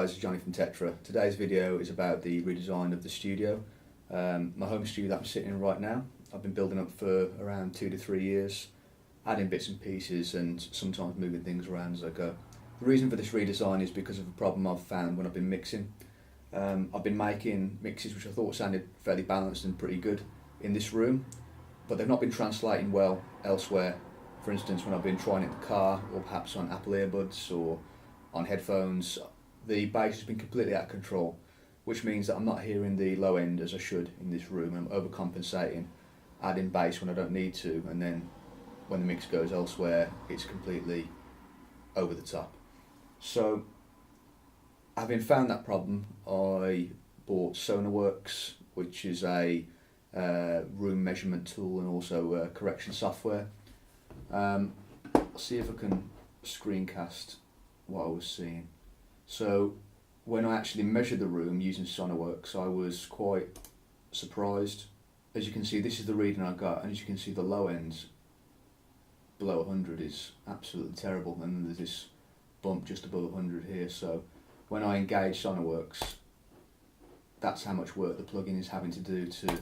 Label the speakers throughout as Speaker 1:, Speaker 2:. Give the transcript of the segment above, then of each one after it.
Speaker 1: guys, it's Johnny from T3TRA. Today's video is about the redesign of the studio. My home studio that I'm sitting in right now, I've been building up for around 2 to 3 years, adding bits and pieces and sometimes moving things around as I go. The reason for this redesign is because of a problem I've found when I've been mixing. I've been making mixes which I thought sounded fairly balanced and pretty good in this room, but they've not been translating well elsewhere. For instance, when I've been trying it in the car, or perhaps on Apple earbuds or on headphones, the bass has been completely out of control, which means that I'm not hearing the low end as I should in this room. I'm overcompensating, adding bass when I don't need to, and then when the mix goes elsewhere, it's completely over the top. So, having found that problem, I bought SonarWorks, which is a room measurement tool and also correction software. I'll see if I can screencast what I was seeing. So when I actually measured the room using SonarWorks, I was quite surprised. As you can see, this is the reading I got, and as you can see, the low end below 100 is absolutely terrible, and there's this bump just above 100 here. So when I engage SonarWorks, that's how much work the plugin is having to do to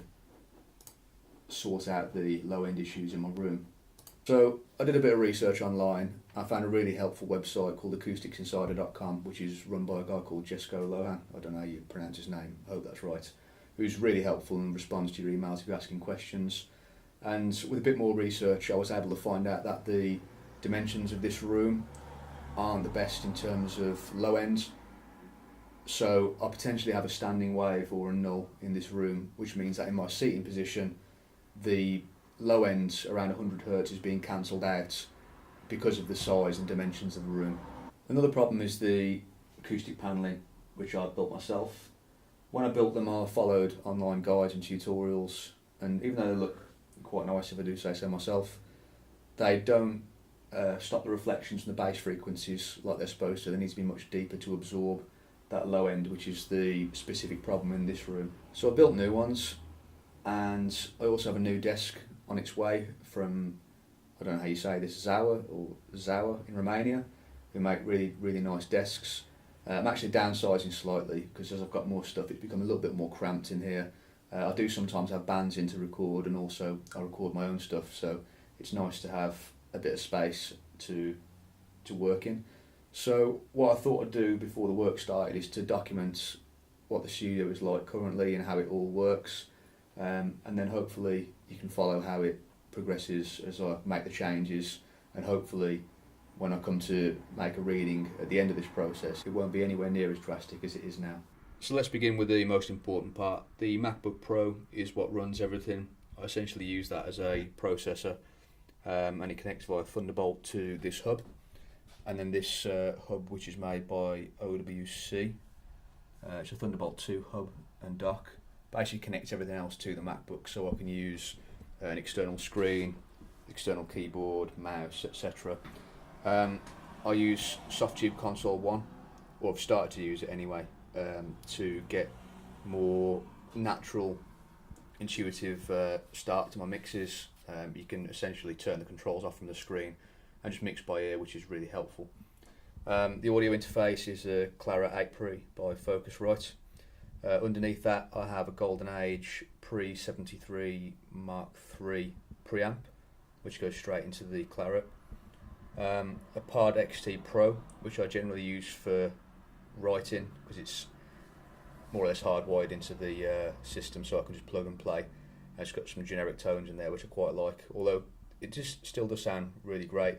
Speaker 1: sort out the low end issues in my room. So I did a bit of research online. I found a really helpful website called AcousticSinsider.com, which is run by a guy called Jesco Lohan. I don't know how you pronounce his name, I hope that's right. Who's really helpful and responds to your emails if you're asking questions. And with a bit more research, I was able to find out that the dimensions of this room aren't the best in terms of low ends. So I potentially have a standing wave or a null in this room, which means that in my seating position, the low end around 100 Hz is being cancelled out because of the size and dimensions of the room. Another problem is the acoustic panelling, which I built myself. When I built them, I followed online guides and tutorials, and even though they look quite nice if I do say so myself, they don't stop the reflections from the bass frequencies like they're supposed to. They need to be much deeper to absorb that low end, which is the specific problem in this room. So I built new ones, and I also have a new desk on its way from, I don't know how you say this, Zaua in Romania, who make really nice desks. I'm actually downsizing slightly because as I've got more stuff, it's become a little bit more cramped in here. I do sometimes have bands in to record, and also I record my own stuff, so it's nice to have a bit of space to work in. So what I thought I'd do before the work started is to document what the studio is like currently and how it all works. And then hopefully you can follow how it progresses as I make the changes, and hopefully when I come to make a reading at the end of this process, it won't be anywhere near as drastic as it is now. So let's begin with the most important part. The MacBook Pro is what runs everything. I essentially use that as a processor, and it connects via Thunderbolt to this hub, and then this hub, which is made by OWC. It's a Thunderbolt 2 hub and dock. Basically connects everything else to the MacBook, so I can use an external screen, external keyboard, mouse, etc. I use Softube Console 1, or I've started to use it anyway, to get more natural, intuitive start to my mixes. You can essentially turn the controls off from the screen and just mix by ear, which is really helpful. The audio interface is a Clara 8 Pre by Focusrite. Underneath that I have a Golden Age Pre-73 Mark III preamp, which goes straight into the Claret. A Pod XT Pro, which I generally use for writing because it's more or less hardwired into the system, so I can just plug and play. And it's got some generic tones in there which I quite like, although it just still does sound really great.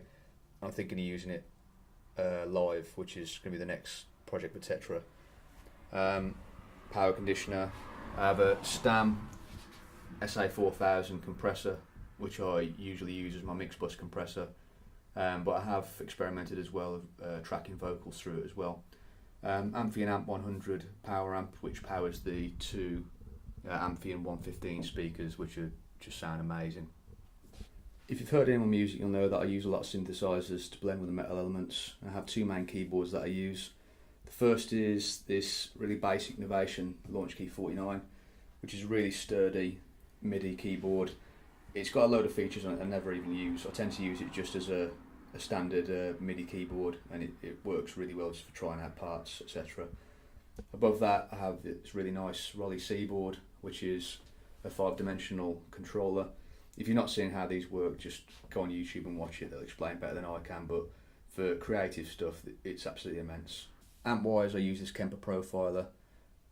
Speaker 1: I'm thinking of using it live, which is going to be the next project for T3TRA. Power conditioner. I have a Stam SA4000 compressor, which I usually use as my mix bus compressor, but I have experimented as well of tracking vocals through it as well. Amphion Amp 100 power amp, which powers the two Amphion 115 speakers, which just sound amazing. If you've heard any of my music, you'll know that I use a lot of synthesizers to blend with the metal elements. I have two main keyboards that I use. The first is this really basic Novation Launch Key 49, which is a really sturdy MIDI keyboard. It's got a load of features on it I never even use. I tend to use it just as a standard MIDI keyboard, and it works really well just for trying out parts, etc. Above that I have this really nice Rolly C-board, which is a 5-dimensional controller. If you're not seeing how these work, just go on YouTube and watch it, they'll explain better than I can, but for creative stuff it's absolutely immense. Amp wise I use this Kemper Profiler.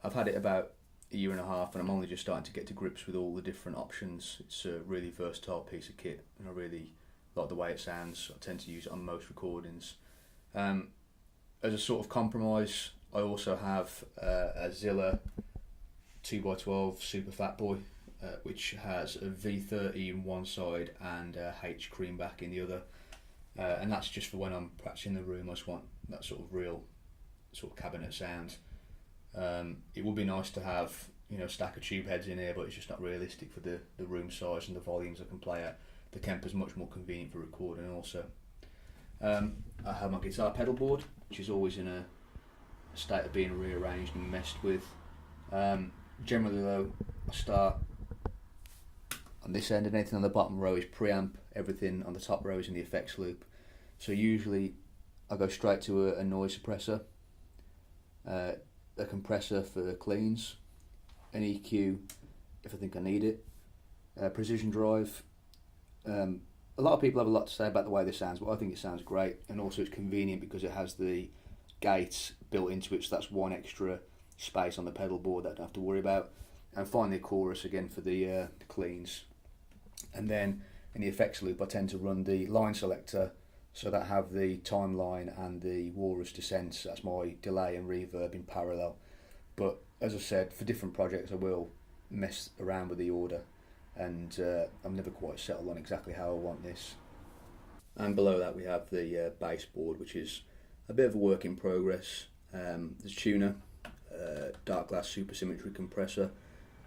Speaker 1: I've had it about a year and a half and I'm only just starting to get to grips with all the different options. It's a really versatile piece of kit and I really like the way it sounds. I tend to use it on most recordings. As a sort of compromise, I also have a Zilla 2x12 Super Fat Boy, which has a V30 in one side and a H Creamback in the other, and that's just for when I'm practicing in the room. I just want that sort of real sort of cabinet sound. It would be nice to have, you know, a stack of tube heads in here, but it's just not realistic for the room size and the volumes I can play at. The Kemper's much more convenient for recording also. I have my guitar pedal board, which is always in a state of being rearranged and messed with. Generally though, I start on this end and anything on the bottom row is preamp, everything on the top row is in the effects loop. So usually I go straight to a noise suppressor, a compressor for cleans, an EQ if I think I need it, precision drive. A lot of people have a lot to say about the way this sounds, but I think it sounds great, and also it's convenient because it has the gates built into it, so that's one extra space on the pedal board that I don't have to worry about. And finally a chorus again for the cleans. And then in the effects loop I tend to run the line selector, so that I have the timeline and the walrus descents. That's my delay and reverb in parallel. But as I said, for different projects I will mess around with the order, and I'm never quite settled on exactly how I want this. And below that we have the bass board, which is a bit of a work in progress. There's tuner, dark glass supersymmetry compressor,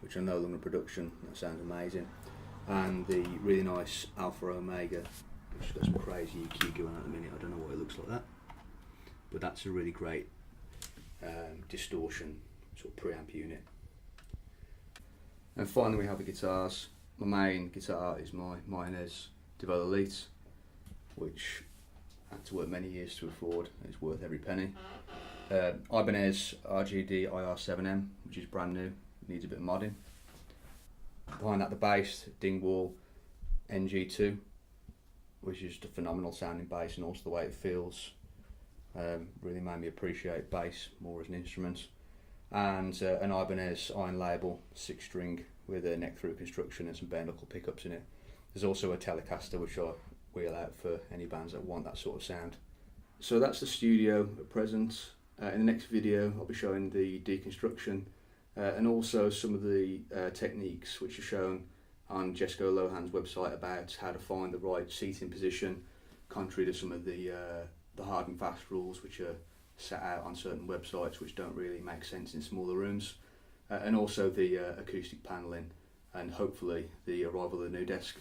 Speaker 1: which are no longer in production. That sounds amazing. And the really nice Alpha Omega, which has got some crazy EQ going on at the minute. I don't know why it looks like that, but that's a really great distortion sort of preamp unit. And finally we have the guitars. My main guitar is my Ibanez Devo Elite, which I had to work many years to afford, and it's worth every penny. Ibanez RGD IR7M, which is brand new, needs a bit of modding. Behind that the bass, Dingwall NG2, which is just a phenomenal sounding bass, and also the way it feels really made me appreciate bass more as an instrument. And an Ibanez Iron Label 6-string with a neck through construction and some bare knuckle pickups in it. There's also a Telecaster which I wheel out for any bands that want that sort of sound. So that's the studio at present. In the next video I'll be showing the deconstruction and also some of the techniques which are shown on Jesco Lohan's website about how to find the right seating position, contrary to some of the hard and fast rules which are set out on certain websites which don't really make sense in smaller rooms, and also the acoustic panelling and hopefully the arrival of the new desk.